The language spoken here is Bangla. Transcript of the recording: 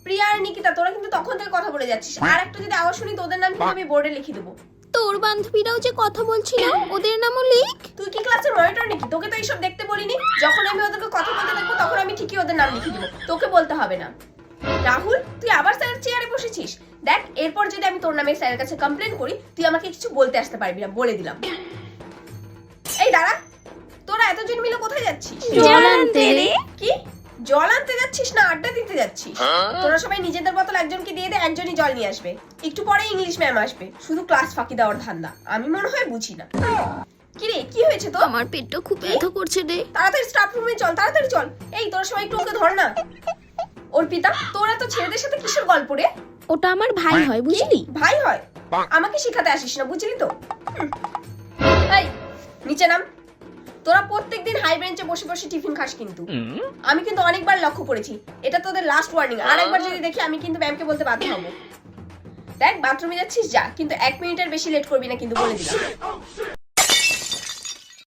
প্রিয়া আর নিকিতা তোরা কিন্তু তখন থেকে কথা বলে যাচ্ছিস, আর একটু যদি আওয়াজ শুনি তোদের নাম কিন্তু আমি বোর্ডে লিখে দেবো। তোর বান্ধবীরাও যে কথা বলছিল ওদের নামও লিখ। তুই কি ক্লাসের মনিটর নাকি? তোকে তো এইসব দেখতে বলিনি। যখন আমি ওদেরকে কথা বলতে দেখবো তখন আমি ঠিকই ওদের নাম লিখে দেবো, তোকে বলতে হবে না। রাহুল, তুই আবার স্যারের চেয়ারে বসেছিস। দেখ, এরপর যদি আমি তোর নামে স্যারের কাছে কমপ্লেন করি তুই আমাকে কিছু বলতে আসতে পারবি না, বলে দিলাম। এই দাঁড়া, তোরা এতজন মিলে কোথায় যাচ্ছিস? জল আনতে রে। কি জল আনতে যাচ্ছিস না আড্ডা দিতে যাচ্ছিস? তোরা সবাই নিজেদের বোতল একজনকে দিয়ে দে, একজনই জল নিয়ে আসবে। একটু পরে ইংলিশ ম্যাম আসবে, শুধু ক্লাস ফাঁকি দেওয়ার ধান্দা। আমি মনে হয় বুঝি না। কি রে, কি হয়েছে তো? আমার পেটটা খুব ব্যথা করছে রে। তাড়াতাড়ি স্টাফ রুমে চল, তাড়াতাড়ি চল। এই তোরা সবাই একটু ওকে ধর না। অর্পিতা, তোরা তো ছেলেদের সাথে কিসের গল্প রে? ওটা আমার ভাই হয় বুঝলি। ভাই হয়? আমাকে শিখাতে আসিস না, বুঝলি তো? এই নিচে নাম। তোরা প্রত্যেকদিন হাই বেঞ্চে বসে বসে টিফিন খাস কিন্তু। আমি কিন্তু অনেকবার লক্ষ্য করেছি। এটা তোদের লাস্ট ওয়ার্নিং। আর একবার যদি দেখি আমি কিন্তু ম্যামকে বলতে বাধ্য হব। দেখ, বাথরুমে যাচ্ছিস যা, কিন্তু 1 মিনিটের বেশি লেট করবি না কিন্তু, বলে দিলাম।